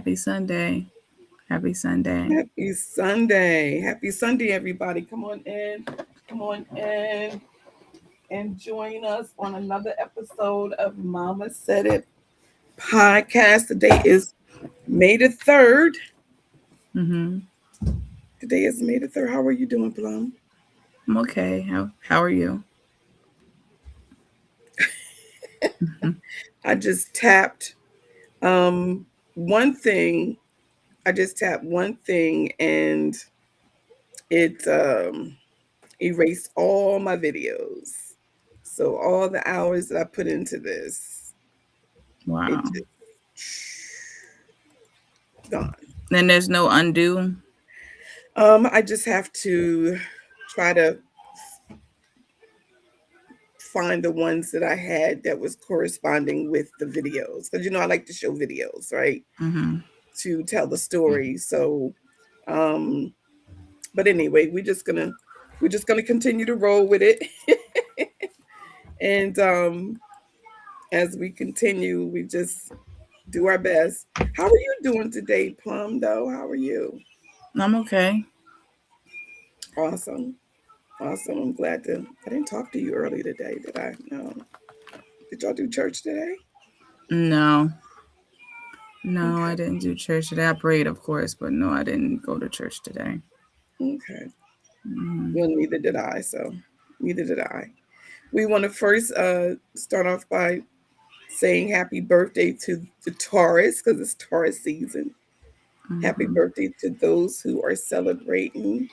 Happy Sunday. Happy Sunday. Happy Sunday. Happy Sunday, everybody. Come on in. Come on in and join us on another episode of Mama Said It podcast. Today is May the 3rd. Mm-hmm. Today is May the 3rd. How are you doing, Plum? I'm okay. How are you? I just tapped one thing. I just tapped one thing and it erased all my videos. So all the hours that I put into this, Wow. it just gone. Then there's no undo. I just have to try to find the ones that I had that was corresponding with the videos, because I like to show videos, right? Mm-hmm. To tell the story. So, but anyway, we're just gonna continue to roll with it, and as we continue, we just do our best. How are you doing today, Plum? Though, how are you? I'm okay. Awesome. I'm glad to. I didn't talk to you early today, did I? No. Did y'all do church today? No, okay. I didn't do church today. I prayed, of course, but no, I didn't go to church today. Okay. Mm-hmm. Well, neither did I. So, neither did I. We want to first start off by saying happy birthday to the Taurus, because it's Taurus season. Mm-hmm. Happy birthday to those who are celebrating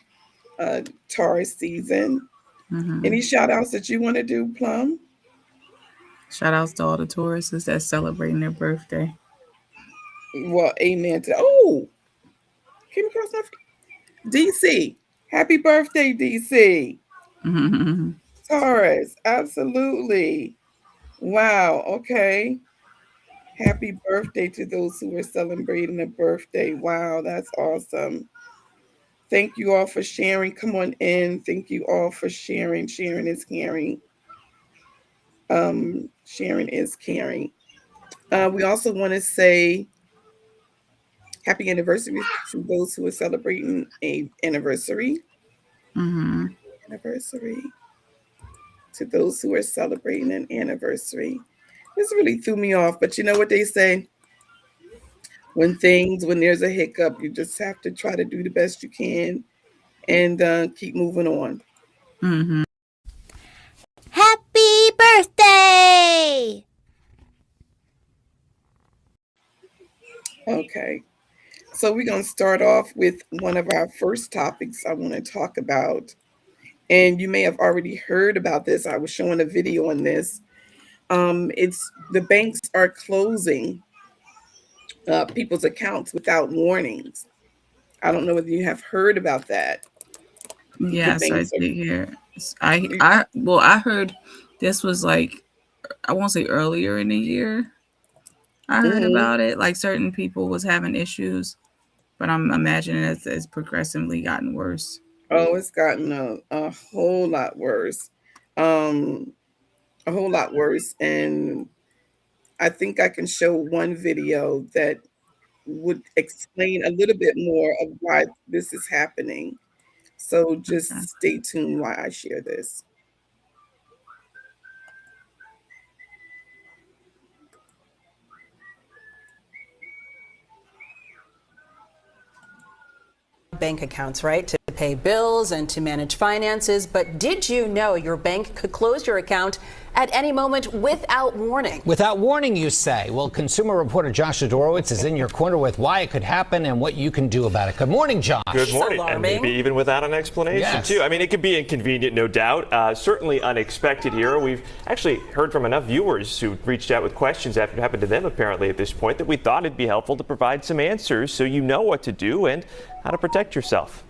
Taurus season. Mm-hmm. Any shout outs that you want to do, Plum? Shout outs to all the Tauruses that's celebrating their birthday. Well, amen to came across my DC. Happy birthday, DC. Mm-hmm. Taurus, absolutely. Wow, okay. Happy birthday to those who are celebrating a birthday. Wow, that's awesome. Thank you all for sharing. Come on in. Thank you all for sharing. Sharing is caring. Sharing is caring. We also want to say happy anniversary to those who are celebrating an anniversary. Mm-hmm. Anniversary. To those who are celebrating an anniversary. This really threw me off, but you know what they say? When there's a hiccup, you just have to try to do the best you can and keep moving on. Mm-hmm. Happy birthday! Okay. So we're going to start off with one of our first topics I want to talk about. And you may have already heard about this. I was showing a video on this. It's the banks are closing people's accounts without warnings. I don't know whether you have heard about that. Yes, I did hear. I heard this was like, I won't say earlier in the year. I heard about it. Like certain people was having issues, but I'm imagining it's progressively gotten worse. Oh, it's gotten a whole lot worse. A whole lot worse. And I think I can show one video that would explain a little bit more of why this is happening. So just stay tuned while I share this. Bank accounts, right, to pay bills and to manage finances. But did you know your bank could close your account at any moment without warning? Without warning, you say? Well, consumer reporter Josh Adorowitz is in your corner with why it could happen and what you can do about it. Good morning, Josh. Good morning. And maybe even without an explanation, too. I mean, it could be inconvenient, no doubt. Certainly unexpected here. We've actually heard from enough viewers who reached out with questions after it happened to them, apparently, at this point, that we thought it'd be helpful to provide some answers so you know what to do and how to protect yourself.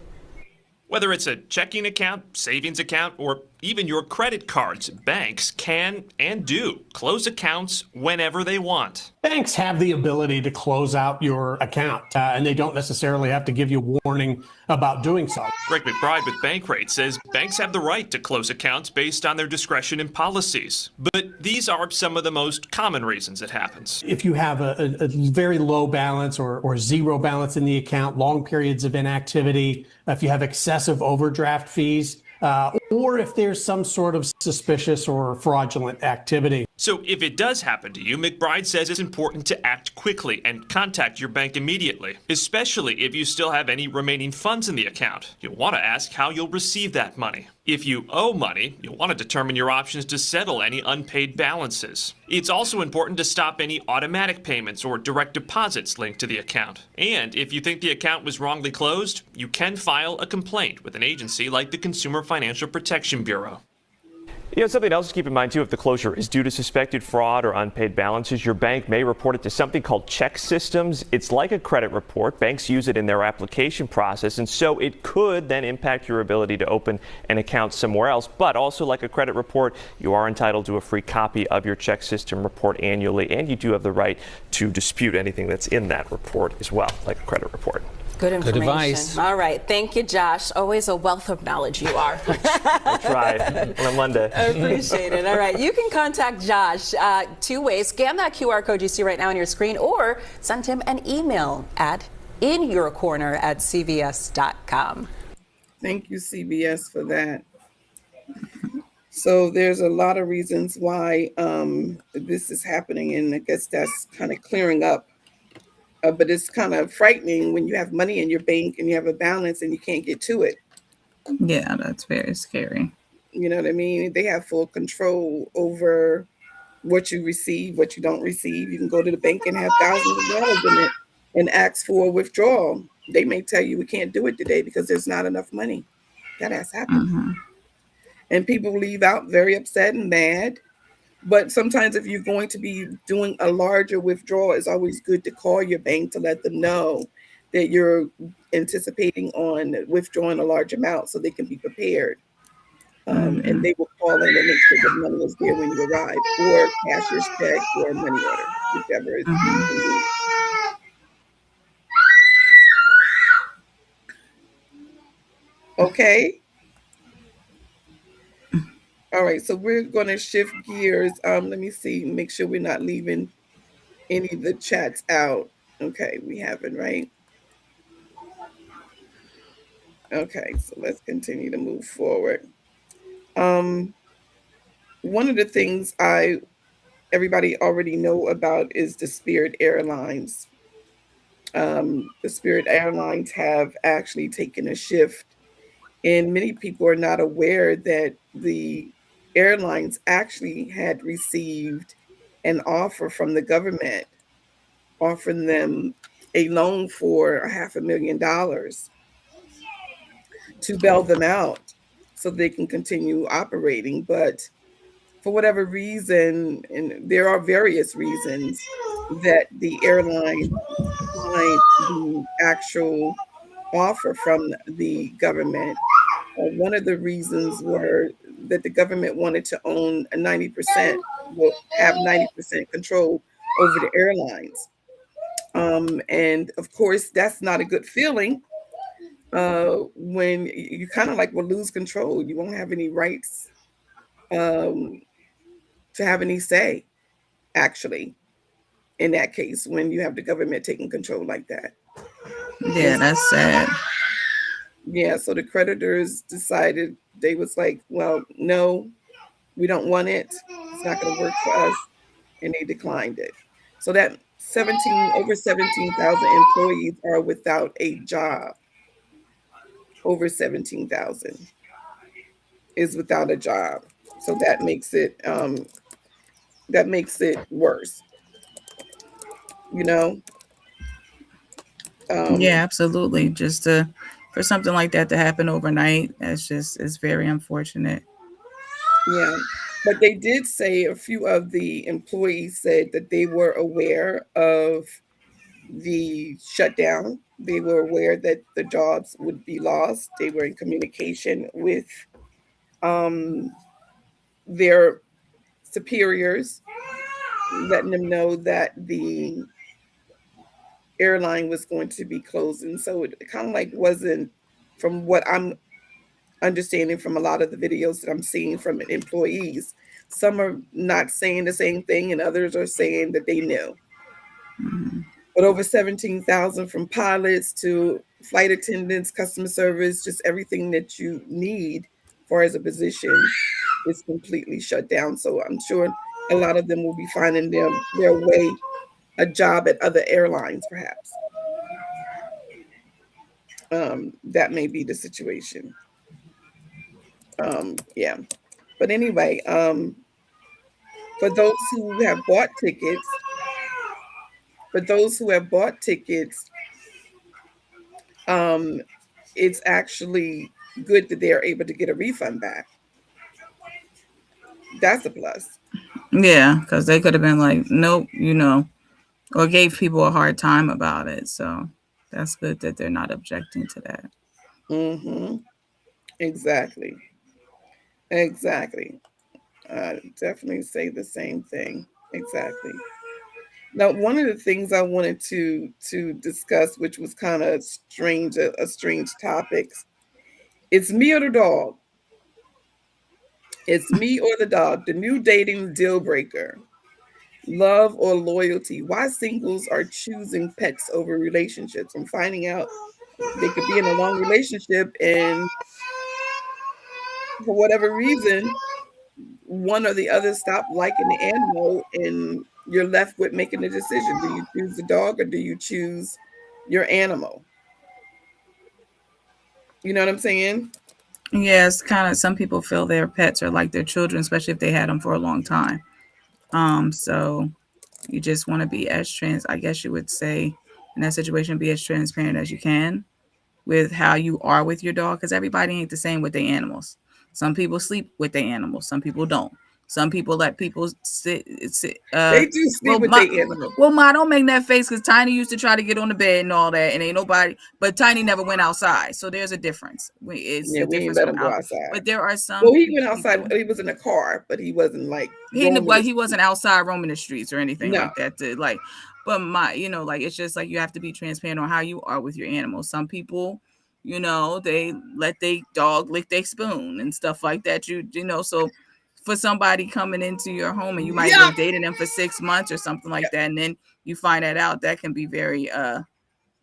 Whether it's a checking account, savings account, or even your credit cards, banks can and do close accounts whenever they want. Banks have the ability to close out your account, and they don't necessarily have to give you a warning about doing so. Greg McBride with Bankrate says banks have the right to close accounts based on their discretion and policies. But these are some of the most common reasons it happens. If you have a very low balance or zero balance in the account, long periods of inactivity, if you have excessive overdraft fees, or if there's some sort of suspicious or fraudulent activity. So if it does happen to you, McBride says it's important to act quickly and contact your bank immediately, especially if you still have any remaining funds in the account. You'll want to ask how you'll receive that money. If you owe money, you'll want to determine your options to settle any unpaid balances. It's also important to stop any automatic payments or direct deposits linked to the account. And if you think the account was wrongly closed, you can file a complaint with an agency like the Consumer Financial Protection Bureau. Something else to keep in mind, too, if the closure is due to suspected fraud or unpaid balances, your bank may report it to something called check systems. It's like a credit report. Banks use it in their application process, and so it could then impact your ability to open an account somewhere else. But also, like a credit report, you are entitled to a free copy of your check system report annually, and you do have the right to dispute anything that's in that report as well, like a credit report. Good information. Good advice. All right. Thank you, Josh. Always a wealth of knowledge you are. I'll try on a Monday. I appreciate it. All right. You can contact Josh two ways. Scan that QR code you see right now on your screen or send him an email at inyourcorner@cbs.com. Thank you, CBS, for that. So there's a lot of reasons why this is happening, and I guess that's kind of clearing up. But it's kind of frightening when you have money in your bank and you have a balance and you can't get to it. Yeah, that's very scary. You know what I mean? They have full control over what you receive, what you don't receive. You can go to the bank and have thousands of dollars in it and ask for a withdrawal. They may tell you we can't do it today because there's not enough money. That has happened. Mm-hmm. And people leave out very upset and mad. But sometimes if you're going to be doing a larger withdrawal, it's always good to call your bank to let them know that you're anticipating on withdrawing a large amount so they can be prepared. And they will call in and make sure the money is there when you arrive, or cashier's check or money order, whichever is convenient. Okay. All right, so we're going to shift gears. Let me see, make sure we're not leaving any of the chats out. Okay, we haven't, right? Okay, so let's continue to move forward. One of the things everybody already know about is the Spirit Airlines. The Spirit Airlines have actually taken a shift, and many people are not aware that the airlines actually had received an offer from the government offering them a loan for $500,000 to bail them out so they can continue operating. But for whatever reason, and there are various reasons, that the airline declined the actual offer from the government. One of the reasons were that the government wanted to own 90%, have 90% control over the airlines. And of course, that's not a good feeling when you kind of will lose control. You won't have any rights to have any say, actually, in that case, when you have the government taking control like that. Yeah, that's sad. Yeah, so the creditors decided, they was like, well, no, we don't want it. It's not going to work for us. And they declined it. So that over 17,000 employees are without a job. Over 17,000 is without a job. So that makes it worse. You know? Yeah, absolutely. Just for something like that to happen overnight, it's very unfortunate. Yeah, but they did say, a few of the employees said that they were aware of the shutdown They were aware that the jobs would be lost. They were in communication with their superiors, letting them know that the airline was going to be closing. So it kind of like wasn't, from what I'm understanding from a lot of the videos that I'm seeing from employees, some are not saying the same thing and others are saying that they knew. But over 17,000, from pilots to flight attendants, customer service, just everything that you need for as a position is completely shut down. So I'm sure a lot of them will be finding their way a job at other airlines, perhaps. That may be the situation. Yeah. But anyway, for those who have bought tickets, for those who have bought tickets, um, it's actually good that they're able to get a refund back. That's a plus. Yeah, because they could have been like, nope, or gave people a hard time about it. So that's good that they're not objecting to that. Mm-hmm. Exactly. Exactly. I definitely say the same thing. Exactly. Now, one of the things I wanted to discuss, which was kind of strange, a strange topic, it's me or the dog. It's me or the dog. The new dating deal breaker. Love or loyalty. Why singles are choosing pets over relationships. I'm finding out they could be in a long relationship and for whatever reason, one or the other stop liking the animal and you're left with making the decision. Do you choose the dog or do you choose your animal? You know what I'm saying? Yeah, it's kind of, some people feel their pets are like their children, especially if they had them for a long time. So you just want to be I guess you would say, in that situation, be as transparent as you can with how you are with your dog, because everybody ain't the same with their animals. Some people sleep with their animals, some people don't. Some people let people sit. They do sleep with their animal. Don't make that face, because Tiny used to try to get on the bed and all that, and ain't nobody. But Tiny never went outside, so there's a difference. It's Yeah, a we ain't difference let from him go out. outside. But there are some Well, he went outside. people. He was in a car, but he wasn't like But roaming. he wasn't outside roaming the streets or anything No, like that. But like, it's just like you have to be transparent on how you are with your animals. Some people, they let their dog lick their spoon and stuff like that. So for somebody coming into your home and you might have yeah, been dating them for 6 months or something like that, and then you find that out, that can be very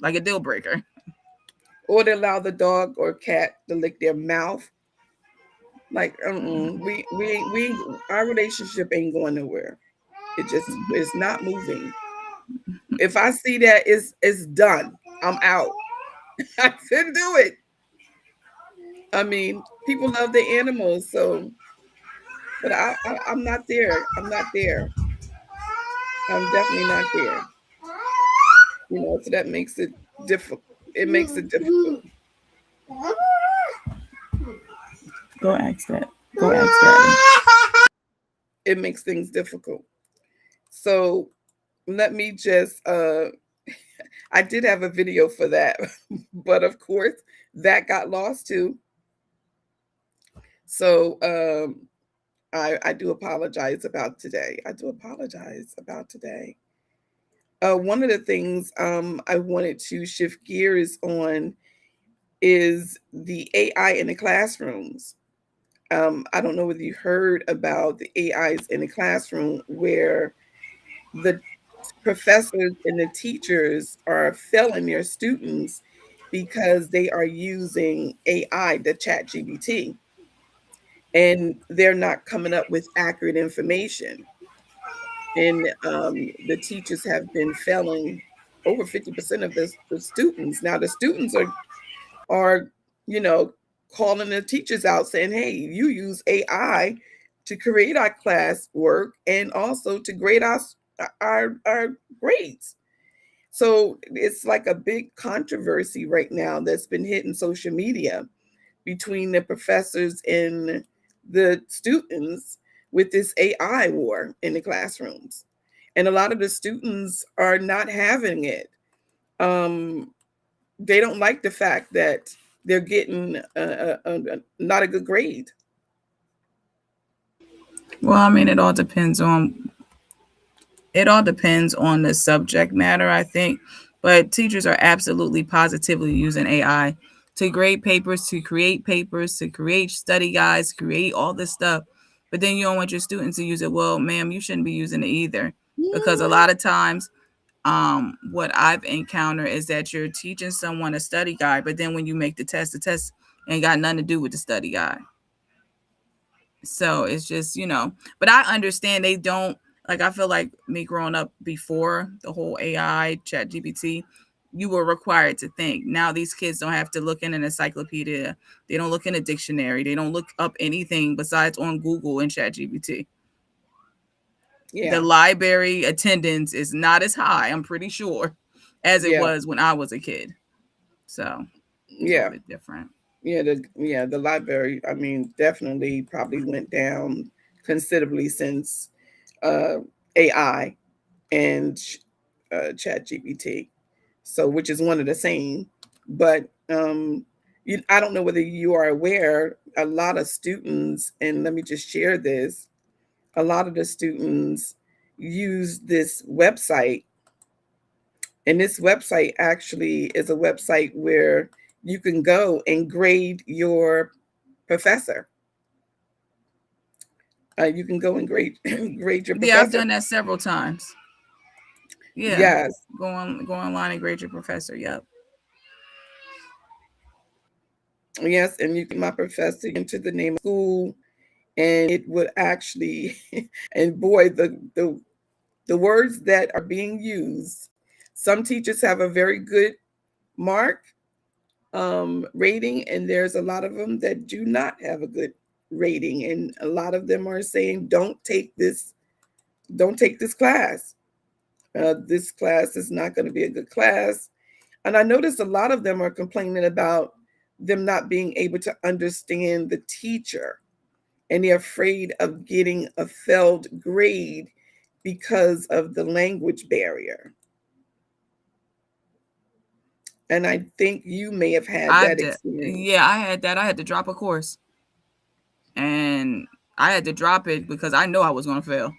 like a deal breaker. or they allow the dog or cat to lick their mouth. Like, our relationship ain't going nowhere. It's not moving. If I see that, it's done. I'm out. I couldn't do it. I mean, people love the animals, so but I'm not there. I'm not there. I'm definitely not there. So that makes it difficult. It makes it difficult. Go ask that. Go ask that. It makes things difficult. So let me just I did have a video for that, but of course that got lost too. So I do apologize about today. I do apologize about today. One of the things I wanted to shift gears on is the AI in the classrooms. I don't know whether you heard about the AIs in the classroom where the professors and the teachers are failing their students because they are using AI, the chat GBT, and they're not coming up with accurate information. And the teachers have been failing over 50% of the students. Now the students are calling the teachers out saying, hey, you use AI to create our class work and also to grade our grades. So it's like a big controversy right now that's been hitting social media between the professors and the students with this AI war in the classrooms. And a lot of the students are not having it. they don't like the fact that they're getting not a good grade. Well, I mean, it all depends on the subject matter, I think. But teachers are absolutely positively using AI to grade papers, to create study guides, create all this stuff. But then you don't want your students to use it. Well, ma'am, you shouldn't be using it either. Because a lot of times, what I've encountered is that you're teaching someone a study guide, but then when you make the test ain't got nothing to do with the study guide. So it's just, but I understand they don't, like, I feel like me growing up before the whole AI chat GPT, you were required to think. Now these kids don't have to look in an encyclopedia. They don't look in a dictionary. They don't look up anything besides on Google and chat GPT. Yeah. The library attendance is not as high, I'm pretty sure, as it was when I was a kid. So it's a little bit different. The library, I mean, definitely probably went down considerably since AI and chat GPT. So, which is one of the same, but I don't know whether you are aware, a lot of students, and let me just share this, a lot of the students use this website, and this website actually is a website where you can go and grade your professor. You can go and grade grade your professor. Yeah, I've done that several times. Yeah. Yes. Go online and grade your professor. Yep. Yes, and you can my professor into the name of school, and it would actually, and boy, the words that are being used. Some teachers have a very good mark rating, and there's a lot of them that do not have a good rating, and a lot of them are saying, "Don't take this class. This class is not going to be a good class." And I noticed a lot of them are complaining about them not being able to understand the teacher, and they're afraid of getting a failed grade because of the language barrier. And I think you may have had that experience. Yeah, I had that. I had to drop a course. And I had to drop it because I know I was going to fail.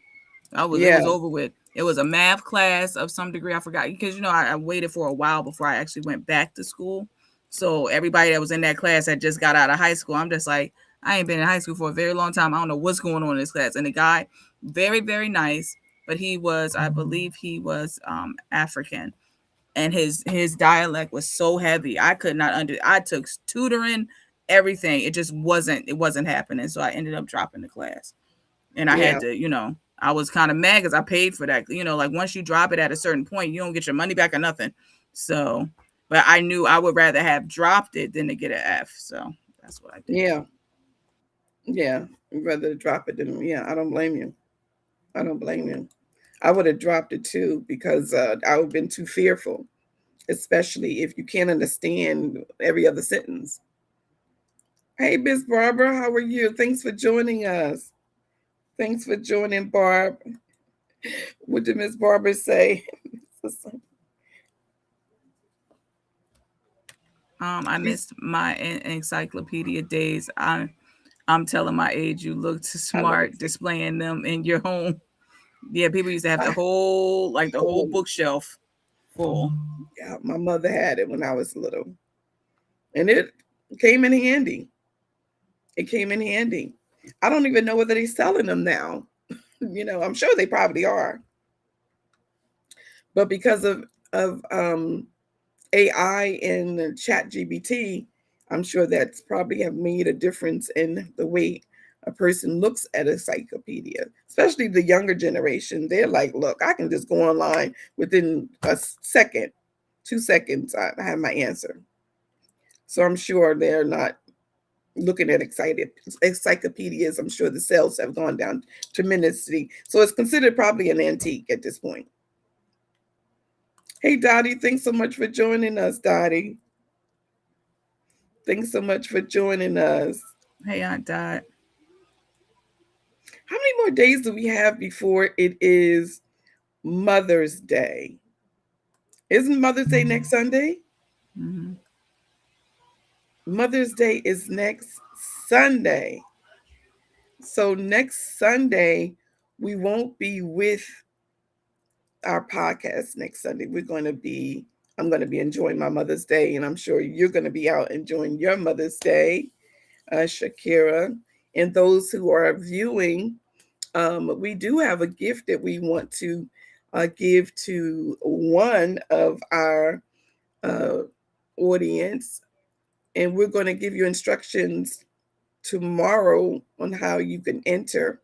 It was over with. It was a math class of some degree. I forgot because, I waited for a while before I actually went back to school. So everybody that was in that class had just got out of high school. I'm just like, I ain't been in high school for a very long time. I don't know what's going on in this class. And the guy, very, very nice, but I believe he was African. And his dialect was so heavy. I could not I took tutoring, everything. It just wasn't happening. So I ended up dropping the class. And I had to, I was kind of mad because I paid for that. Like once you drop it at a certain point, you don't get your money back or nothing. So, but I knew I would rather have dropped it than to get an F. So that's what I did. Yeah. I'd rather drop it than, I don't blame you. I would have dropped it too because I would have been too fearful, especially if you can't understand every other sentence. Hey, Miss Barbara, how are you? Thanks for joining us. Thanks for joining, Barb. What did Miss Barbara say? I missed my encyclopedia days. I'm telling my age. You look too smart displaying them in your home. Yeah, people used to have the whole bookshelf full. Yeah, my mother had it when I was little, and it came in handy. I don't even know whether they're selling them now. I'm sure they probably are, but because of AI and chat GPT, I'm sure that's probably have made a difference in the way a person looks at a encyclopedia, especially the younger generation. They're like, look, I can just go online within a second, 2 seconds, I have my answer. So I'm sure they're not looking at encyclopedias. I'm sure the sales have gone down tremendously. So it's considered probably an antique at this point. Hey, Dottie, thanks so much for joining us, Dottie. Thanks so much for joining us. Hey, Aunt Dot. How many more days do we have before it is Mother's Day? Isn't Mother's Day next Sunday? Mm-hmm. Mother's Day is next Sunday. So next Sunday, we won't be with our podcast next Sunday. I'm going to be enjoying my Mother's Day, and I'm sure you're going to be out enjoying your Mother's Day, Shakira. And those who are viewing, we do have a gift that we want to give to one of our audience, and we're going to give you instructions tomorrow on how you can enter.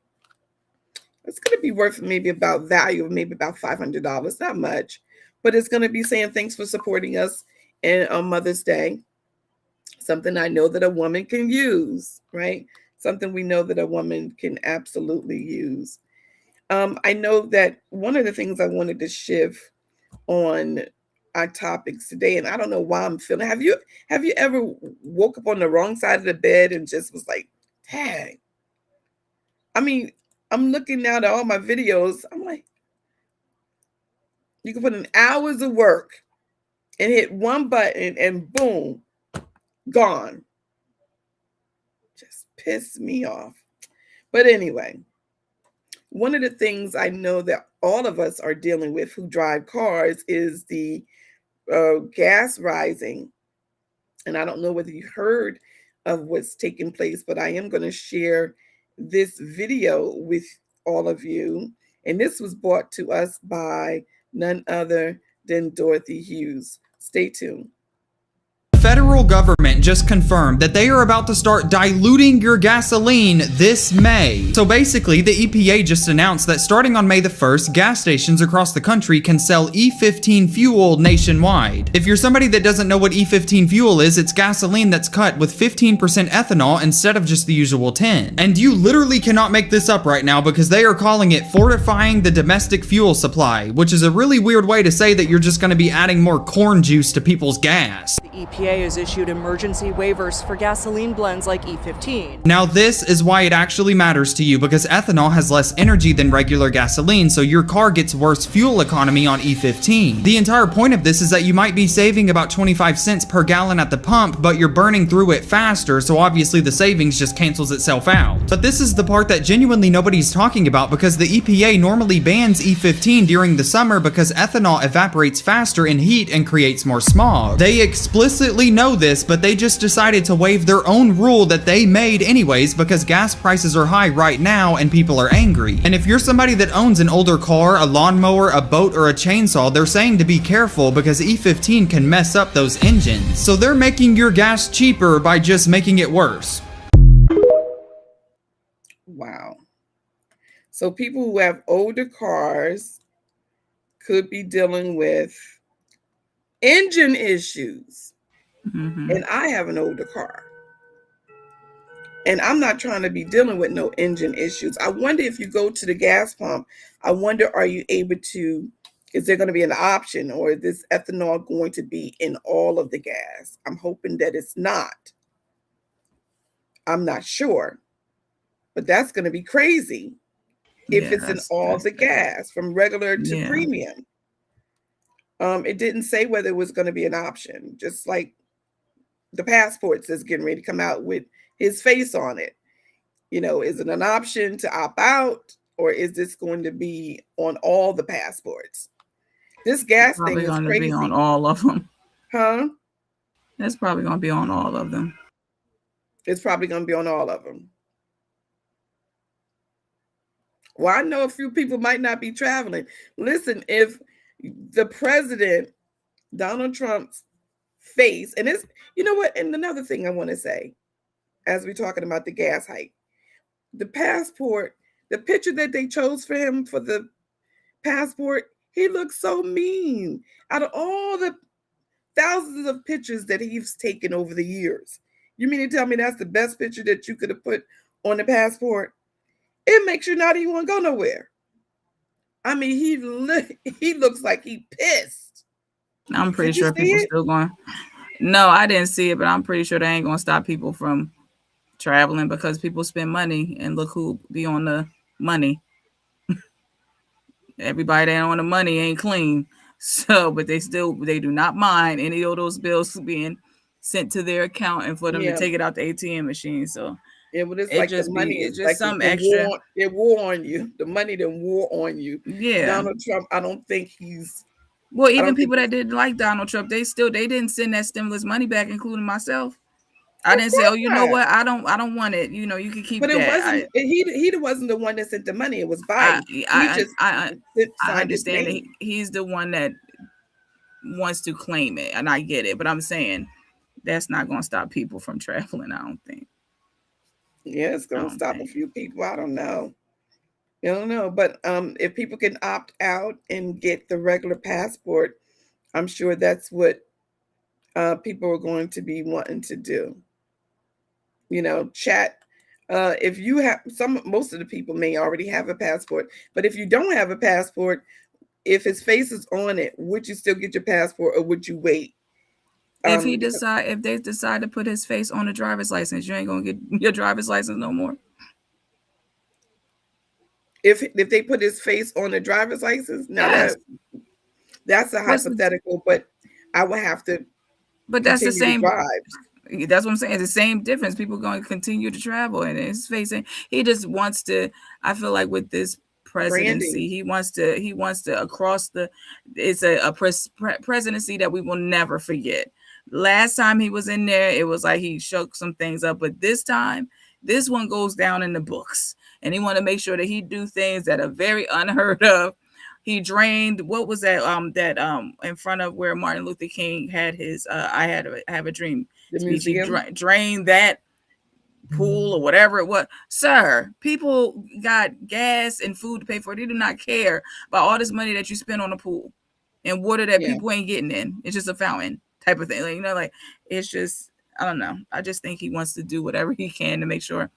It's going to be worth maybe about $500, not much, but it's going to be saying thanks for supporting us and on Mother's Day. Something I know that a woman can use, right? Something we know that a woman can absolutely use. I know that one of the things I wanted to shift on our topics today, and I don't know why I'm feeling. Have you ever woke up on the wrong side of the bed and just was like, dang? I mean, I'm looking now at all my videos. I'm like, you can put in hours of work and hit one button and boom, gone. Just pissed me off. But anyway, one of the things I know that all of us are dealing with who drive cars is the gas rising. And I don't know whether you heard of what's taking place, but I am going to share this video with all of you. And this was brought to us by none other than Dorothy Hughes. Stay tuned. Federal government just confirmed that they are about to start diluting your gasoline this May. So basically, the EPA just announced that starting on May the 1st, gas stations across the country can sell E15 fuel nationwide. If you're somebody that doesn't know what E15 fuel is, it's gasoline that's cut with 15% ethanol instead of just the usual 10. And you literally cannot make this up right now because they are calling it fortifying the domestic fuel supply, which is a really weird way to say that you're just going to be adding more corn juice to people's gas. The EPA has issued emergency waivers for gasoline blends like E15. Now this is why it actually matters to you, because ethanol has less energy than regular gasoline, so your car gets worse fuel economy on E15. The entire point of this is that you might be saving about 25 cents per gallon at the pump, but you're burning through it faster, so obviously the savings just cancels itself out. But this is the part that genuinely nobody's talking about, because the EPA normally bans E15 during the summer because ethanol evaporates faster in heat and creates more smog. They explicitly know this, but they just decided to waive their own rule that they made anyways because gas prices are high right now and people are angry. And if you're somebody that owns an older car, a lawnmower, a boat, or a chainsaw, they're saying to be careful because E15 can mess up those engines. So they're making your gas cheaper by just making it worse. Wow. So people who have older cars could be dealing with engine issues. Mm-hmm. And I have an older car. And I'm not trying to be dealing with no engine issues. I wonder if you go to the gas pump, I wonder, are you able to, is there going to be an option, or is this ethanol going to be in all of the gas? I'm hoping that it's not. I'm not sure. But that's going to be crazy if it's in all the gas from regular to premium. It didn't say whether it was going to be an option, just like the passports that's getting ready to come out with his face on it. You know, is it an option to opt out, or is this going to be on all the passports? This gas thing is crazy. Be on all of them. Huh? It's probably going to be on all of them. It's probably going to be on all of them. Well, I know a few people might not be traveling. Listen, if the president, Donald Trump's face, and it's, you know what, and another thing I want to say, as we're talking about the gas hike, the passport, the picture that they chose for him for the passport, he looks so mean. Out of all the thousands of pictures that he's taken over the years, you mean to tell me that's the best picture that you could have put on the passport? It makes you not even want to go nowhere. I mean, he looks like he pissed. I'm pretty sure people still going. No, I didn't see it, but I'm pretty sure they ain't gonna stop people from traveling because people spend money, and look who be on the money. Everybody that on the money ain't clean. So, but they do not mind any of those bills being sent to their account and for them to Yeah. take it out the ATM machine. So It was it like the just money be is it's just like it's some the extra. war. It war on you. The money then war on you. Yeah. Donald Trump. I don't think he's. Well, I even don't think. people that didn't like Donald Trump, they didn't send that stimulus money back, including myself. I Of didn't say, oh, course you know not. what? I don't want it. You know, you can keep But it that. wasn't. He wasn't the one that sent the money. It was I Biden. He I just I I signed his understand that name. he's the one that wants to claim it, and I get it. But I'm saying that's not going to stop people from traveling. I don't think. Yeah, it's I gonna don't stop a think. few people. I don't know. I don't know. But if people can opt out and get the regular passport, I'm sure that's what people are going to be wanting to do. Chat. If you have most of the people may already have a passport, but if you don't have a passport, if his face is on it, would you still get your passport or would you wait? If they decide to put his face on a driver's license, you ain't gonna get your driver's license no more. If they put his face on a driver's license, now Yes. that's a hypothetical, but I would have to But that's the continue to same. drive. That's what I'm saying. It's the same difference. People going to continue to travel, and his facing. He just wants to. I feel like with this presidency, Branding. he wants to across the. It's a presidency that we will never forget. Last time he was in there, it was like he shook some things up, but this time, this one goes down in the books, and he want to make sure that he do things that are very unheard of. He drained what was that in front of where Martin Luther King had his I have a dream The speech. He museum. drained that pool or whatever it was. Sir, people got gas and food to pay for. They do not care about all this money that you spend on the pool and water that people ain't getting in. It's just a fountain type of thing. Like it's just, I don't know. I just think he wants to do whatever he can to make sure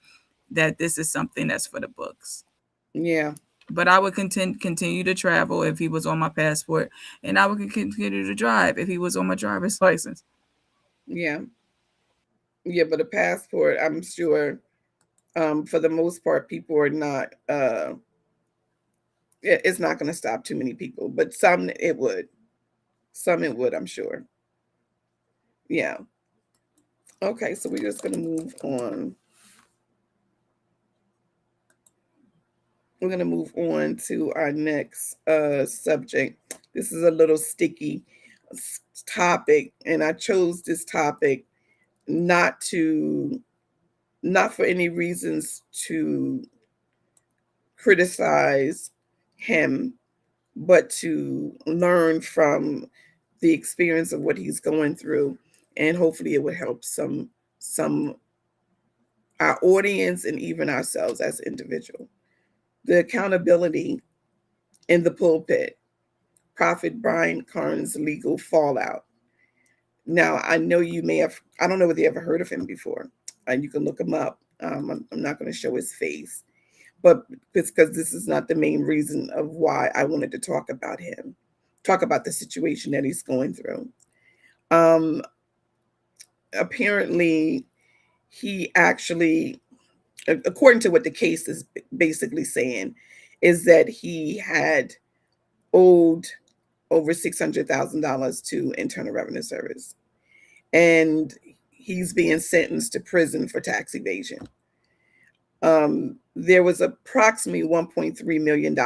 that this is something that's for the books. Yeah. But I would continue to travel if he was on my passport, and I would continue to drive if he was on my driver's license. Yeah. Yeah, but a passport, I'm sure, for the most part, people are not. It's not going to stop too many people, but some it would. Some it would, I'm sure. Yeah. Okay, so we're just going to move on. We're going to move on to our next subject. This is a little sticky topic, and I chose this topic not for any reasons to criticize him, but to learn from the experience of what he's going through, and hopefully it would help some our audience and even ourselves as individuals. The accountability in the pulpit, Prophet Brian Carnes' legal fallout. Now, I know you may have, I don't know whether you ever heard of him before. You can look him up. I'm not going to show his face, but it's because this is not the main reason of why I wanted to talk about him, talk about the situation that he's going through. Apparently, he actually, according to what the case is basically saying, is that he had owed over $600,000 to Internal Revenue Service, and he's being sentenced to prison for tax evasion. There was approximately $1.3 million,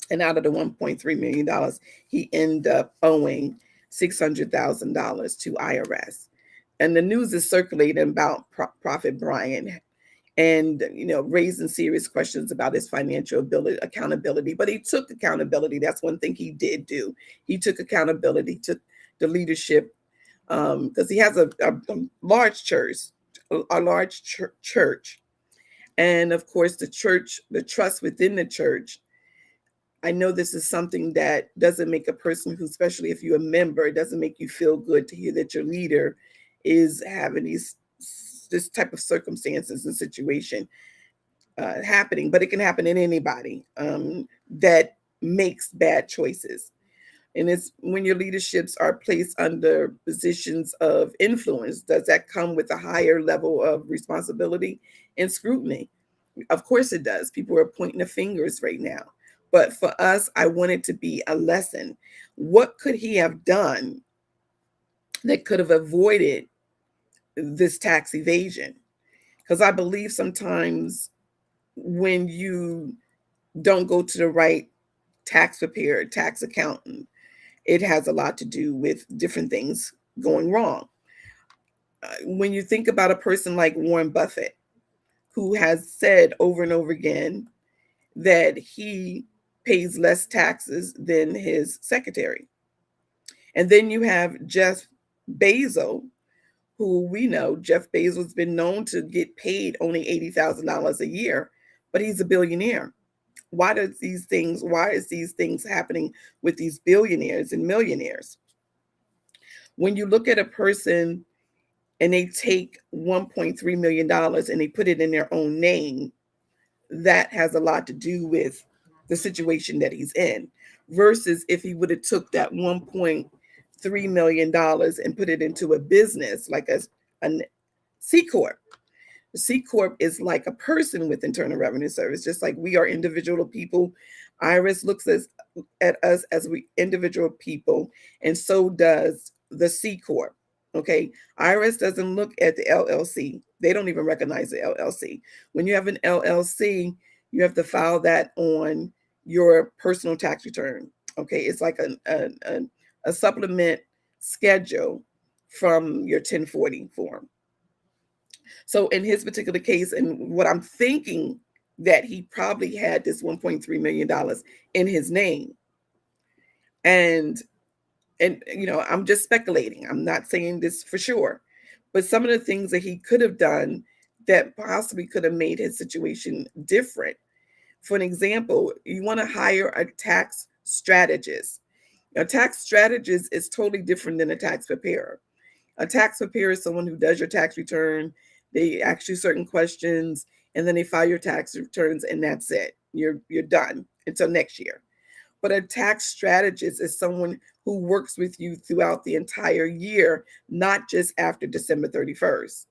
and out of the $1.3 million, he ended up owing $600,000 to IRS. And the news is circulating about Prophet Brian, and raising serious questions about his financial accountability. But he took accountability. That's one thing he did do. He took accountability, took the leadership, because he has a large church, church, and of course the church, the trust within the church. I know this is something that doesn't make a person who, especially if you're a member, it doesn't make you feel good to hear that your leader is having this type of circumstances and situation happening, but it can happen in anybody that makes bad choices. And it's when your leaderships are placed under positions of influence, does that come with a higher level of responsibility and scrutiny? Of course it does. People are pointing the fingers right now. But for us, I want it to be a lesson. What could he have done that could have avoided this tax evasion. Because I believe sometimes when you don't go to the right tax preparer, tax accountant, it has a lot to do with different things going wrong. When you think about a person like Warren Buffett, who has said over and over again that he pays less taxes than his secretary. And then you have Jeff Bezos, who we know Jeff Bezos has been known to get paid only $80,000 a year, but he's a billionaire. Why is these things happening with these billionaires and millionaires? When you look at a person and they take $1.3 million and they put it in their own name, that has a lot to do with the situation that he's in, versus if he would have took that $1.3 million and put it into a business like a C Corp. The C Corp is like a person with Internal Revenue Service, just like we are individual people. IRS looks at us as we individual people, and so does the C Corp. Okay, IRS doesn't look at the LLC. They don't even recognize the LLC. When you have an LLC, you have to file that on your personal tax return. Okay, it's like a supplement schedule from your 1040 form. So in his particular case, and what I'm thinking, that he probably had this $1.3 million in his name. And I'm just speculating. I'm not saying this for sure, but some of the things that he could have done that possibly could have made his situation different. For an example, you want to hire a tax strategist. A tax strategist is totally different than a tax preparer. A tax preparer is someone who does your tax return. They ask you certain questions, and then they file your tax returns, and that's it. You're done until next year. But a tax strategist is someone who works with you throughout the entire year, not just after December 31st.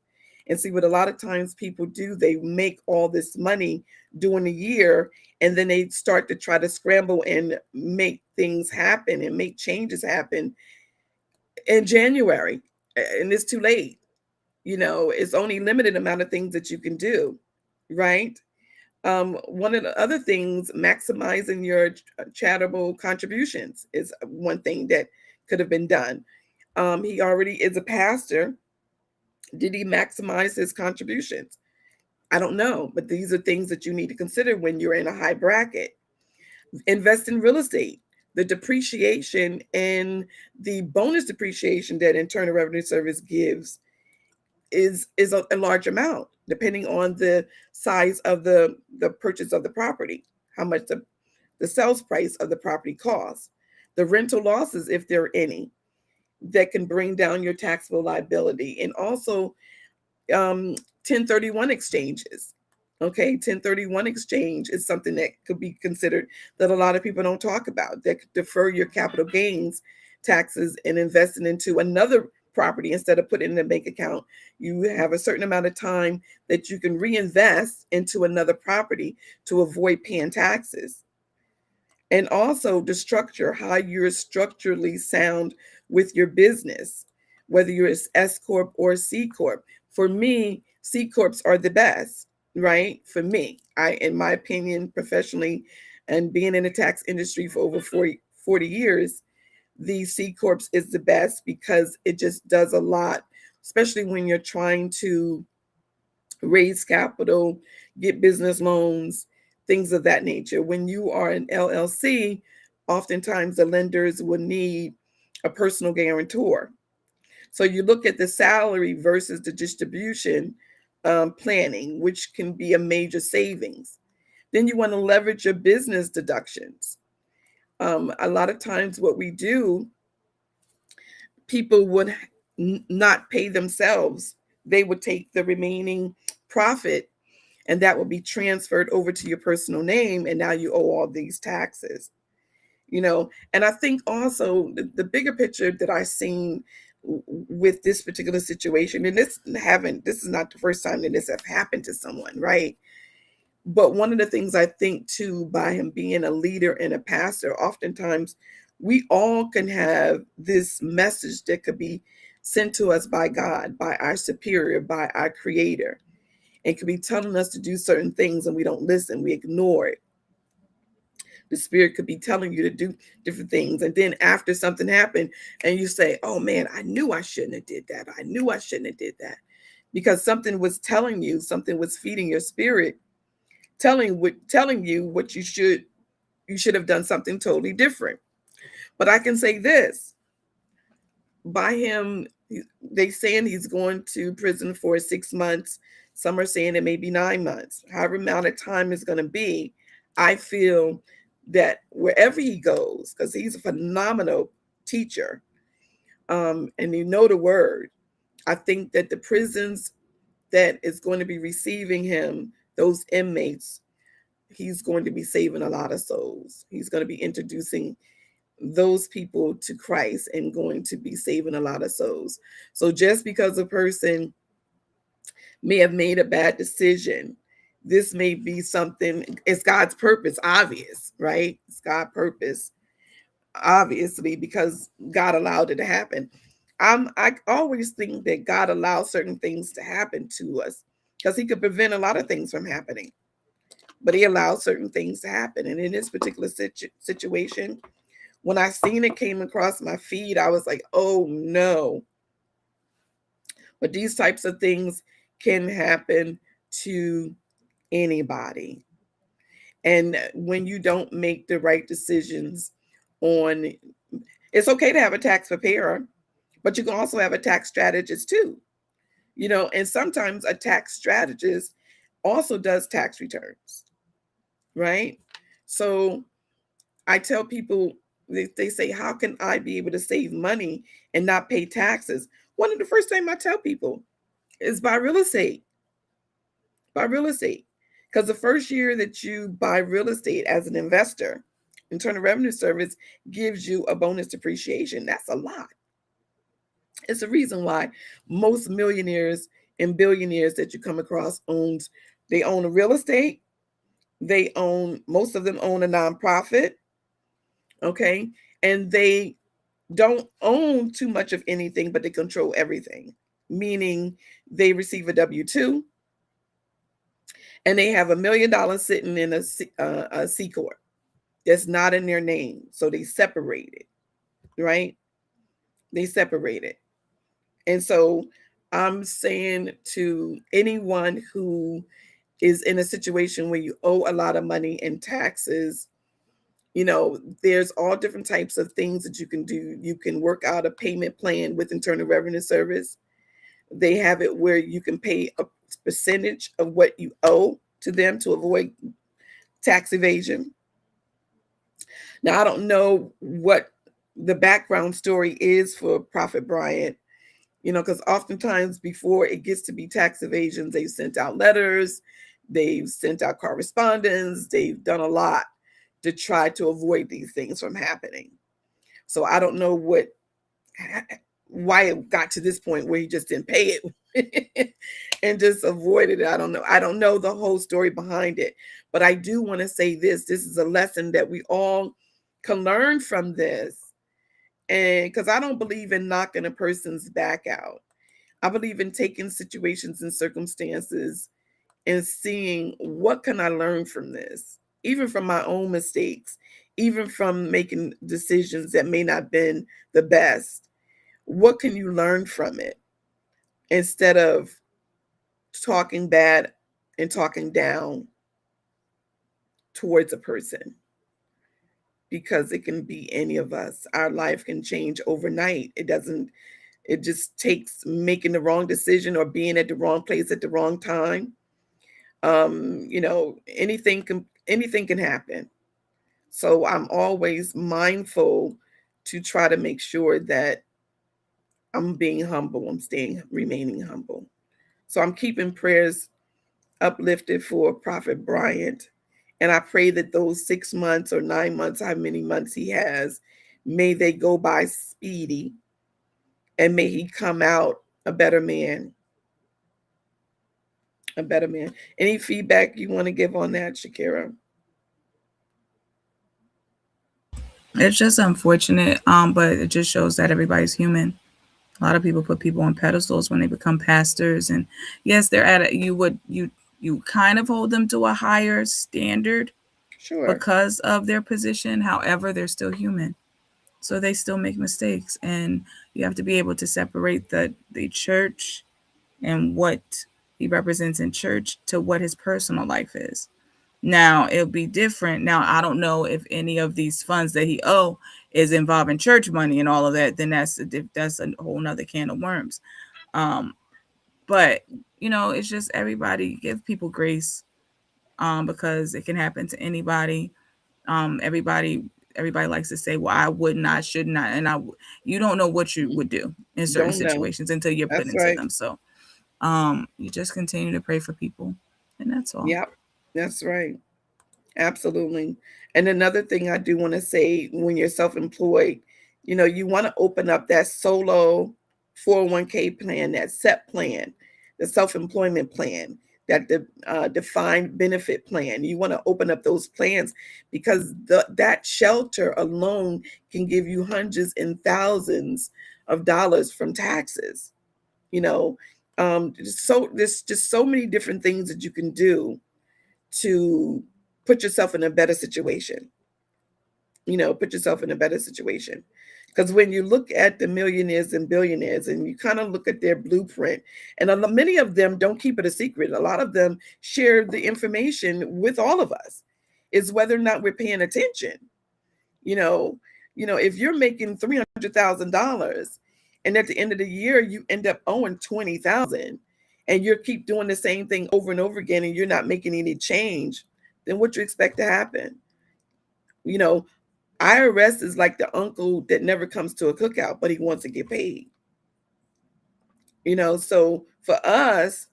And see, what a lot of times people do, they make all this money during the year, and then they start to try to scramble and make things happen and make changes happen in January. And it's too late. It's only limited amount of things that you can do, right? One of the other things, maximizing your charitable contributions is one thing that could have been done. He already is a pastor. Did he maximize his contributions? I don't know, but these are things that you need to consider when you're in a high bracket. Invest in real estate. The depreciation and the bonus depreciation that Internal Revenue Service gives is a large amount, depending on the size of the purchase of the property, how much the sales price of the property costs, the rental losses, if there are any, that can bring down your taxable liability, and also 1031 exchanges. Okay, 1031 exchange is something that could be considered, that a lot of people don't talk about, that could defer your capital gains taxes and invest it into another property instead of putting it in a bank account. You have a certain amount of time that you can reinvest into another property to avoid paying taxes. And also the structure, how you're structurally sound with your business, whether you're S Corp or C Corp. For me, C Corps are the best, right? For me, in my opinion, professionally, and being in the tax industry for over 40 years, the C Corps is the best because it just does a lot, especially when you're trying to raise capital, get business loans, things of that nature. When you are an LLC, oftentimes the lenders will need a personal guarantor. So you look at the salary versus the distribution planning, which can be a major savings. Then you want to leverage your business deductions. A lot of times what we do, people would not pay themselves. They would take the remaining profit and that will be transferred over to your personal name. And now you owe all these taxes, And I think also the bigger picture that I've seen with this particular situation, and this is not the first time that this have happened to someone, right? But one of the things I think too, by him being a leader and a pastor, oftentimes we all can have this message that could be sent to us by God, by our superior, by our creator, and could be telling us to do certain things and we don't listen, we ignore it. The spirit could be telling you to do different things. And then after something happened and you say, oh man, I knew I shouldn't have did that. I knew I shouldn't have did that. Because something was telling you, something was feeding your spirit, telling you what you should have done something totally different. But I can say this, by him, they saying he's going to prison for 6 months. Some are saying it may be 9 months. However amount of time is going to be, I feel that wherever he goes, because he's a phenomenal teacher, and you know the word, I think that the prisons that is going to be receiving him, those inmates, he's going to be saving a lot of souls. He's going to be introducing those people to Christ and going to be saving a lot of souls. So just because a person may have made a bad decision, this may be something, it's God's purpose, obvious, right? It's God's purpose, obviously, because God allowed it to happen. I always think that God allows certain things to happen to us because he could prevent a lot of things from happening, but he allows certain things to happen. And in this particular situation, when I seen it came across my feed, I was like, oh no. But these types of things can happen to anybody. And when you don't make the right decisions on, it's okay to have a tax preparer, but you can also have a tax strategist too. And sometimes a tax strategist also does tax returns, right? So I tell people, they say, how can I be able to save money and not pay taxes? One of the first things I tell people is buy real estate. Buy real estate. Because the first year that you buy real estate as an investor, Internal Revenue Service gives you a bonus depreciation. That's a lot. It's the reason why most millionaires and billionaires that you come across they own a real estate. Most of them own a nonprofit. Okay. And they don't own too much of anything, but they control everything, meaning they receive a W-2 and they have $1 million sitting in a C Corp that's not in their name. So they separate it, right? They separate it. And so I'm saying to anyone who is in a situation where you owe a lot of money in taxes, there's all different types of things that you can do. You can work out a payment plan with Internal Revenue Service. They have it where you can pay a percentage of what you owe to them to avoid tax evasion. Now, I don't know what the background story is for Prophet Bryant, because oftentimes before it gets to be tax evasions, they've sent out letters, they've sent out correspondence, they've done a lot to try to avoid these things from happening. So I don't know why it got to this point where he just didn't pay it and just avoided it. I don't know. I don't know the whole story behind it, but I do want to say this is a lesson that we all can learn from this. And because I don't believe in knocking a person's back out. I believe in taking situations and circumstances and seeing what can I learn from this, even from my own mistakes, even from making decisions that may not have been the best. What can you learn from it instead of talking bad and talking down towards a person? Because it can be any of us. Our life can change overnight. It just takes making the wrong decision or being at the wrong place at the wrong time. Anything can happen. So I'm always mindful to try to make sure that I'm being humble. I'm remaining humble. So I'm keeping prayers uplifted for Prophet Bryant. And I pray that those 6 months or 9 months, how many months he has, may they go by speedy and may he come out a better man. A better man. Any feedback you want to give on that, Shakira? It's just unfortunate, but it just shows that everybody's human. A lot of people put people on pedestals when they become pastors, and yes, they're at it. You kind of hold them to a higher standard Sure. because of their position. However, they're still human, so they still make mistakes, and you have to be able to separate the church and what he represents in church to what his personal life is. Now it'll be different. Now I don't know if any of these funds that he owe is involving church money and all of that. Then that's a whole nother can of worms. Um, but it's just everybody give people grace, because it can happen to anybody. Everybody likes to say, "Well, I would not, should not," and you don't know what you would do in certain Don't know. situations until you're put That's into right. them. So, you just continue to pray for people, and that's all. Yep. That's right. Absolutely. And another thing I do want to say, when you're self-employed, you want to open up that solo 401k plan, that SEP plan, the self-employment plan, that the defined benefit plan. You want to open up those plans because that shelter alone can give you hundreds and thousands of dollars from taxes. You know, so there's just so many different things that you can do to put yourself in a better situation. Put yourself in a better situation. Because when you look at the millionaires and billionaires and you kind of look at their blueprint, and many of them don't keep it a secret. A lot of them share the information with all of us. Is whether or not we're paying attention. You know, if you're making $300,000 and at the end of the year you end up owing 20,000 and you keep doing the same thing over and over again and you're not making any change, then what you expect to happen? You know, IRS is like the uncle that never comes to a cookout, but he wants to get paid. So for us,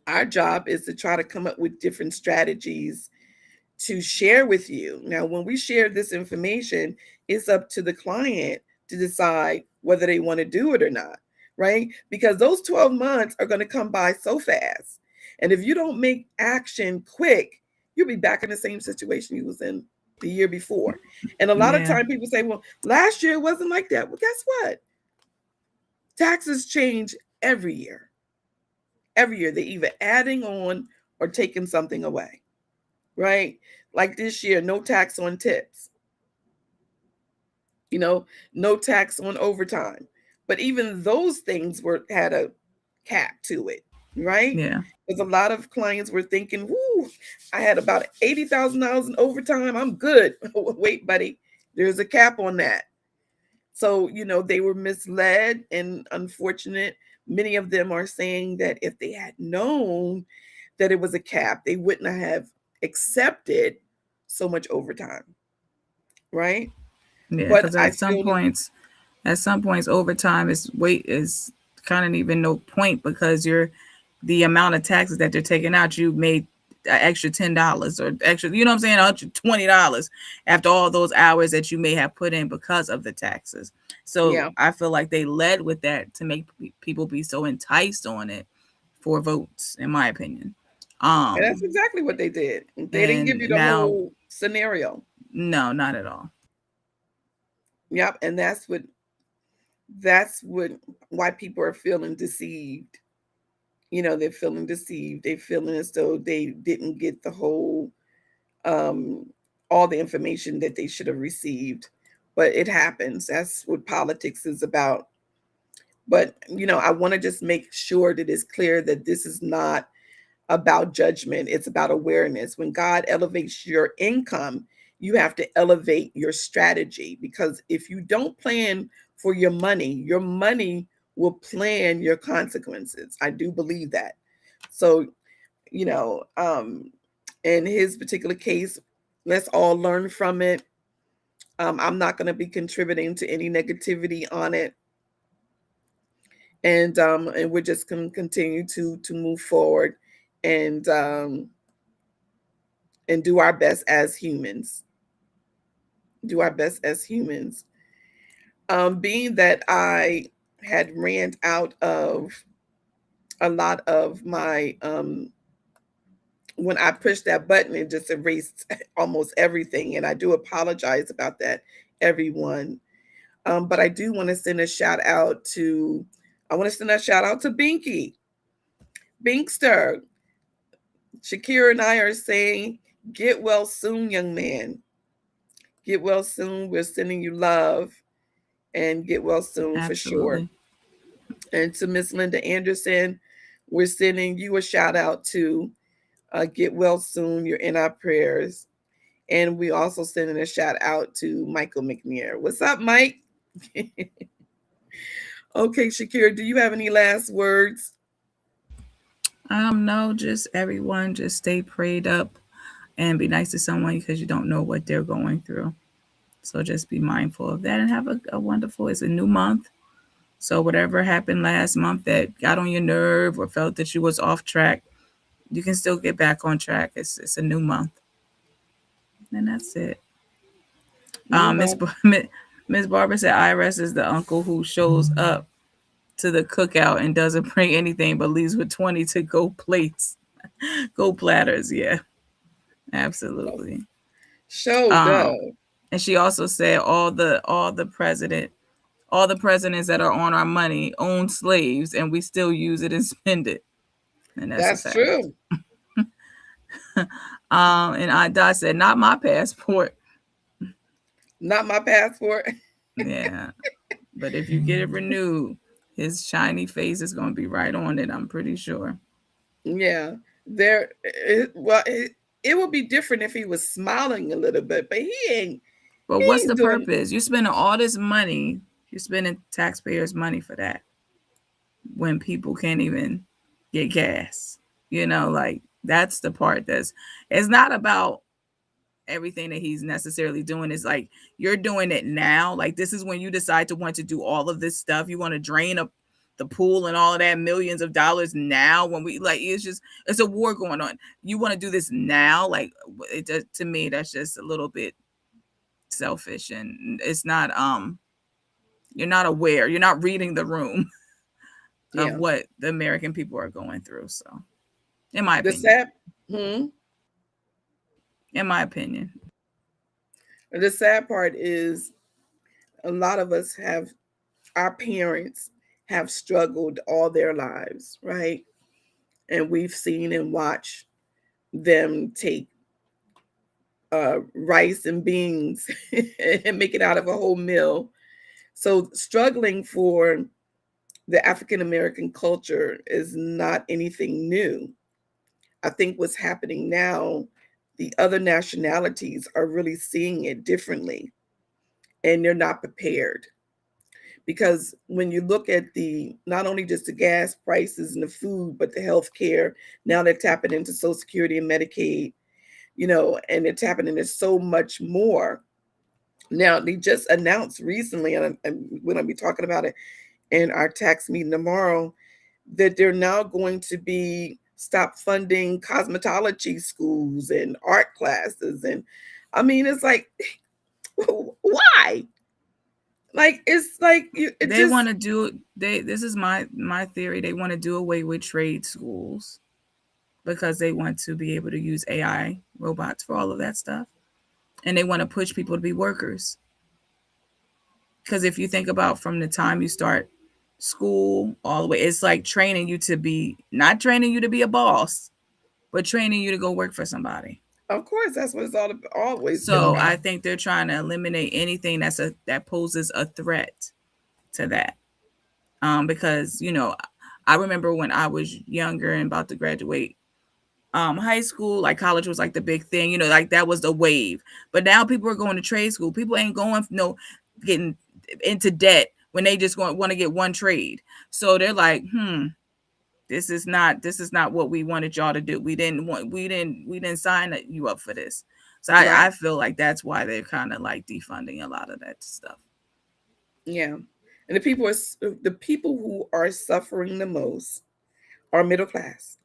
our job is to try to come up with different strategies to share with you. Now, when we share this information, it's up to the client to decide whether they want to do it or not, right? Because those 12 months are going to come by so fast. And if you don't make action quick, you'll be back in the same situation you was in the year before. And a lot of Yeah. time people say, well, last year it wasn't like that. Well, guess what? Taxes change every year. Every year, they're either adding on or taking something away, right? Like this year, no tax on tips, no tax on overtime. But even those things had a cap to it, right? Yeah. Because a lot of clients were thinking, whoo, I had about $80,000 in overtime. I'm good. Wait, buddy, there's a cap on that. So, they were misled and unfortunate. Many of them are saying that if they had known that it was a cap, they wouldn't have accepted so much overtime, right? Yeah, But because I feel at some points, overtime is kind of even no point because the amount of taxes that they're taking out, you made an extra $10 or extra, you know what I'm saying, $120 after all those hours that you may have put in because of the taxes. So yeah, I feel like they led with that to make people be so enticed on it for votes, in my opinion. and that's exactly what they did. They didn't give And you the now, whole scenario. no, not at all. Yep, and that's what why people are feeling deceived. They're feeling deceived. They're feeling as though they didn't get the whole um all the information that they should have received. But it happens. That's what politics is about. But I want to just make sure that it's clear that this is not about judgment. It's about awareness. When God elevates your income, you have to elevate your strategy, because if you don't plan for your money will plan your consequences. I do believe that. So, you know, um, in his particular case, let's all learn from it. I'm not going to be contributing to any negativity on it, and we're just going to continue to move forward and um, and do our best as humans. Do our best as humans. Being that I had ran out of a lot of my when I pushed that button, it just erased almost everything, and I do apologize about that, everyone. But I do want to send a shout out to Binky. Binkster. Shakira and I are saying, get well soon, young man. Get well soon. We're sending you love, and get well soon. Absolutely. For sure. And to Miss Linda Anderson, we're sending you a shout out to get well soon. You're in our prayers. And we also sending a shout out to Michael McNair. What's up, Mike? Okay, Shakira, do you have any last words? No, just everyone just stay prayed up and be nice to someone because you don't know what they're going through. So just be mindful of that and have a wonderful, it's a new month. So whatever happened last month that got on your nerve or felt that you was off track, you can still get back on track. It's a new month. And that's it. Miss Barbara said IRS is the uncle who shows up to the cookout and doesn't bring anything but leaves with 20 to go plates. Go platters, yeah. Absolutely. Does. And she also said all the presidents that are on our money own slaves and we still use it and spend it. And that's true. And Dot said, not my passport. Not my passport. Yeah. But if you get it renewed, his shiny face is going to be right on it, I'm pretty sure. Yeah. It would be different if he was smiling a little bit, but he ain't. But what's the purpose? You're spending all this money. You're spending taxpayers' money for that when people can't even get gas. Like that's the part it's not about everything that he's necessarily doing. It's like you're doing it now. Like this is when you decide to want to do all of this stuff. You want to drain up the pool and all of that, millions of dollars now when we like it's a war going on. You want to do this now? Like to me, that's just a little bit selfish, and it's not you're not aware, you're not reading the room of what the American people are going through. So in my opinion, in my opinion, the sad part is a lot of us our parents have struggled all their lives, right? And we've seen and watched them take rice and beans and make it out of a whole meal. So struggling for the African American culture is not anything new. I think what's happening now, the other nationalities are really seeing it differently, and they're not prepared. Because when you look at not only just the gas prices and the food, but the healthcare, now they're tapping into Social Security and Medicaid, and they're tapping into so much more. Now, they just announced recently, and we're going to be talking about it in our tax meeting tomorrow, that they're now going to stop funding cosmetology schools and art classes. And I mean, it's like, why? Like, it's like they want to do this is my theory. They want to do away with trade schools because they want to be able to use AI robots for all of that stuff. And they want to push people to be workers. Because if you think about from the time you start school all the way, it's like training you to be, not training you to be a boss, but training you to go work for somebody. Of course, that's what it's always. So I think they're trying to eliminate anything that poses a threat to that. Because I remember when I was younger and about to graduate high school, like college was like the big thing, like that was the wave. But now people are going to trade school. People ain't going getting into debt when they just want to get one trade. So they're like, this is not what we wanted y'all to do. We didn't sign you up for this. So I feel like that's why they're kind of like defunding a lot of that stuff. Yeah. And the people who are suffering the most are middle class.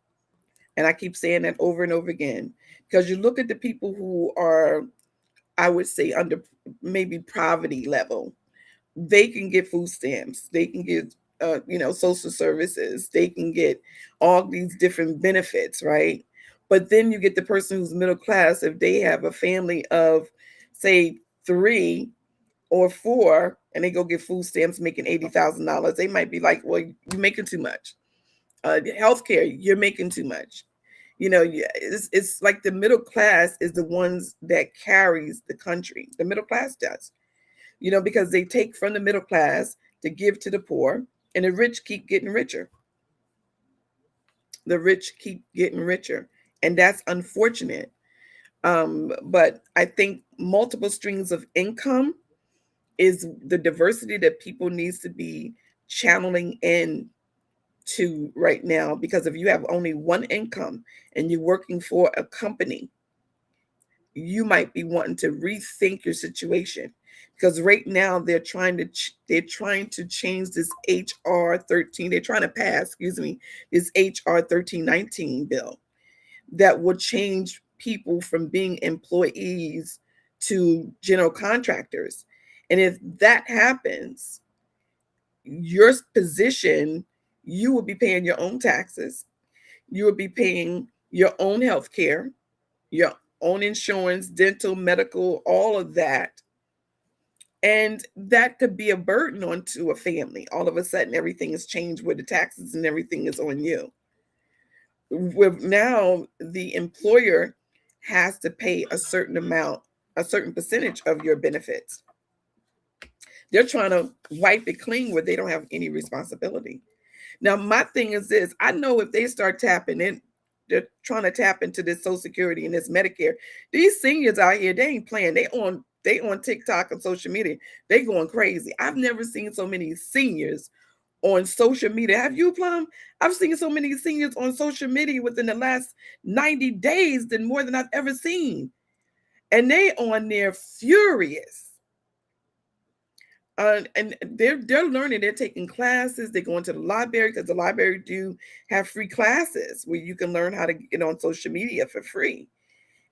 And I keep saying that over and over again, because you look at the people who are, I would say, under maybe poverty level, they can get food stamps, they can get social services, they can get all these different benefits, right? But then you get the person who's middle class, if they have a family of, say, 3 or 4, and they go get food stamps making $80,000, they might be like, well, you're making too much. Healthcare, you're making too much. It's like the middle class is the ones that carries the country. The middle class does, because they take from the middle class to give to the poor, and the rich keep getting richer. The rich keep getting richer, and that's unfortunate. But I think multiple streams of income is the diversity that people needs to be channeling in to right now, because if you have only one income and you're working for a company, you might be wanting to rethink your situation, because right now they're trying to change this HR 13. They're trying to pass, this HR 1319 bill that will change people from being employees to general contractors. And if that happens, your position, you will be paying your own taxes. You will be paying your own health care, your own insurance, dental, medical, all of that. And that could be a burden onto a family. All of a sudden, everything has changed where the taxes and everything is on you. With now, the employer has to pay a certain amount, a certain percentage of your benefits. They're trying to wipe it clean where they don't have any responsibility. Now, my thing is this. I know if they start tapping in, they're trying to tap into this Social Security and this Medicare. These seniors out here, they ain't playing. They on TikTok and social media. They going crazy. I've never seen so many seniors on social media. Have you, Plum? I've seen so many seniors on social media within the last 90 days than more than I've ever seen. And they on there furious. And they're learning, they're taking classes, they're going to the library, because the library do have free classes where you can learn how to get on social media for free.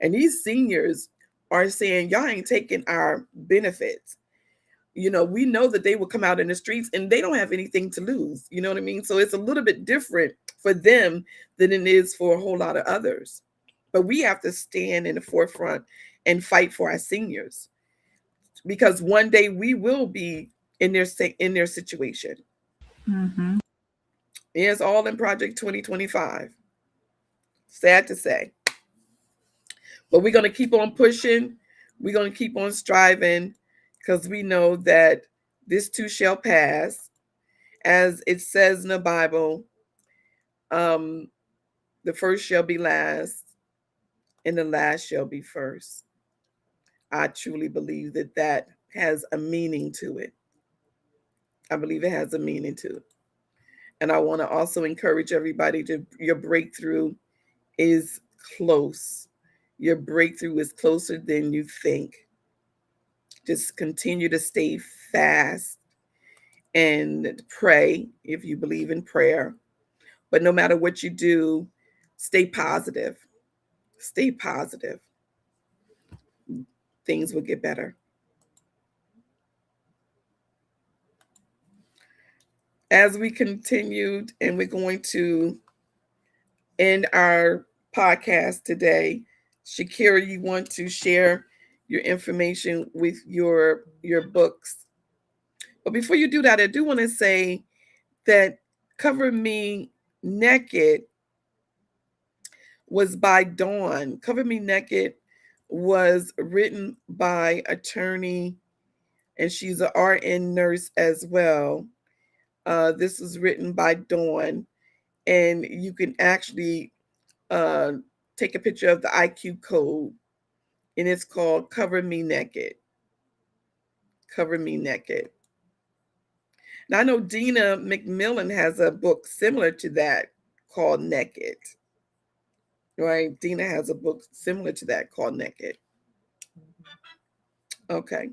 And these seniors are saying, y'all ain't taking our benefits. We know that they will come out in the streets and they don't have anything to lose. You know what I mean? So it's a little bit different for them than it is for a whole lot of others. But we have to stand in the forefront and fight for our seniors, because one day we will be in their situation. Mm-hmm. It's all in Project 2025. Sad to say. But we're going to keep on pushing. We're going to keep on striving, because we know that this too shall pass. As it says in the Bible, the first shall be last, and the last shall be first. I truly believe that has a meaning to it. I believe it has a meaning to it. And I want to also encourage everybody your breakthrough is close. Your breakthrough is closer than you think. Just continue to stay fast and pray if you believe in prayer. But no matter what you do, stay positive. Stay positive. Things will get better. As we continued, and we're going to end our podcast today, Shakira, you want to share your information with your books. But before you do that, I do want to say that Cover Me Naked was by Dawn. Cover Me Naked was written by attorney, and she's an RN nurse as well. This was written by Dawn, and you can actually take a picture of the IQ code, and it's called Cover Me Naked. Cover Me Naked. Now, I know Dina McMillan has a book similar to that called Naked. Right? Dina has a book similar to that called Naked. Okay.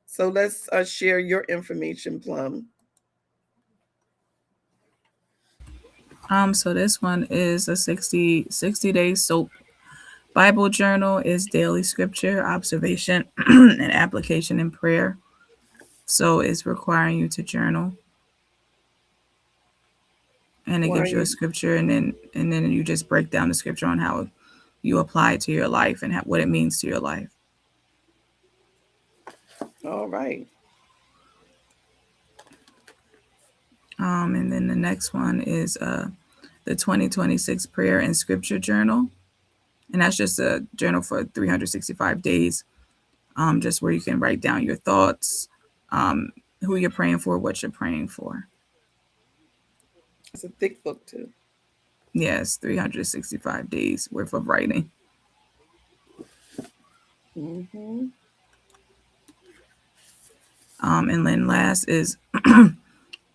So let's share your information, Plum. So this one is a 60 day soap Bible journal. Is daily scripture, observation, and application in prayer. So it's requiring you to journal. And it gives you a scripture, and then you just break down the scripture on how you apply it to your life and what it means to your life. All right. And then the next one is the 2026 Prayer and Scripture Journal. And that's just a journal for 365 days, just where you can write down your thoughts, who you're praying for, what you're praying for. It's a thick book, too. Yes, 365 days worth of writing. Mm-hmm. And then last is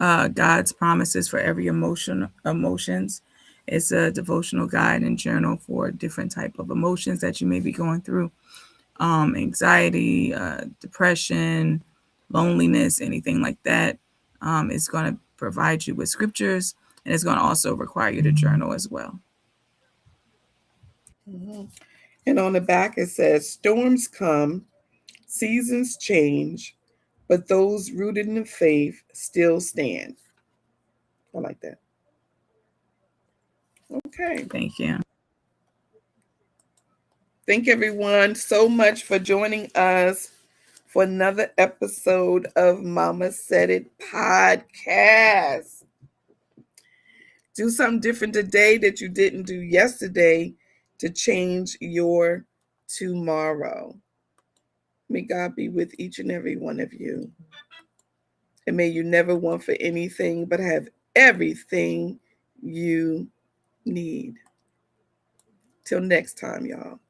God's Promises for Every Emotions. It's a devotional guide and journal for different type of emotions that you may be going through. Anxiety, depression, loneliness, anything like that. It's going to provide you with scriptures, and it's going to also require you to journal as well. Mm-hmm. And on the back it says, storms come, seasons change, but those rooted in faith still stand. I like that. Okay. Thank you. Thank everyone so much for joining us for another episode of Mama Said It podcast. Do something different today that you didn't do yesterday to change your tomorrow. May God be with each and every one of you. And may you never want for anything but have everything you need. Till next time, y'all.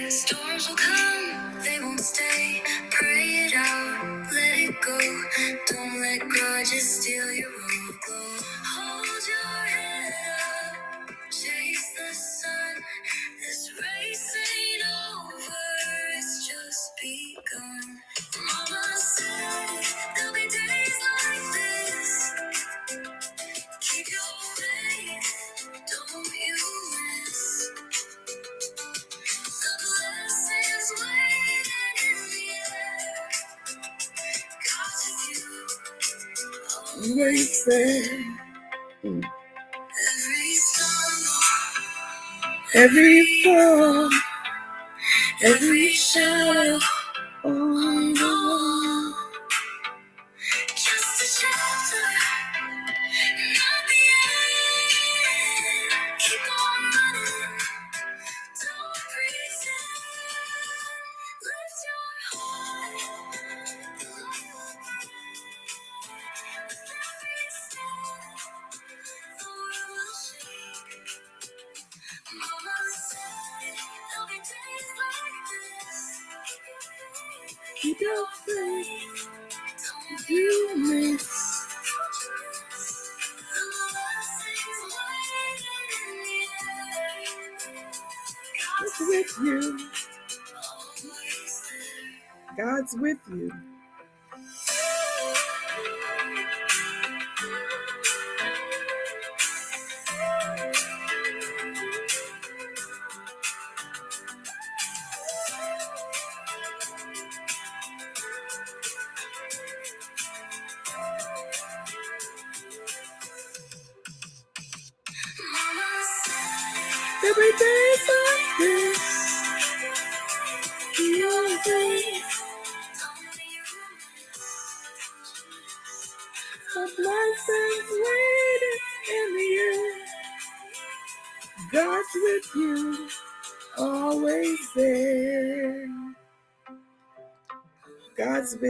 Storms will come, they won't stay. Pray it out, let it go. Don't let grudges steal your road glow. Hold your head up, chase the sun. This race ain't over, it's just begun. Mama said there'll be days like this. Keep your faith, don't you miss. The blessings waiting in the air. God's with you, always there. Every storm, every fall, every shadow on the wall. Just a chapter, not the end. Keep on running, don't pretend. Lift your heart, the light will bring. With every step, the world will shake. Mama said there'll be days like this. Keep your faith, don't you miss. The blessings waiting in the air. God's with you. Always there. God's with you. Mama said Every day's like this. Keep your faith. The blessings waiting in the air. God's with you, always there. God's with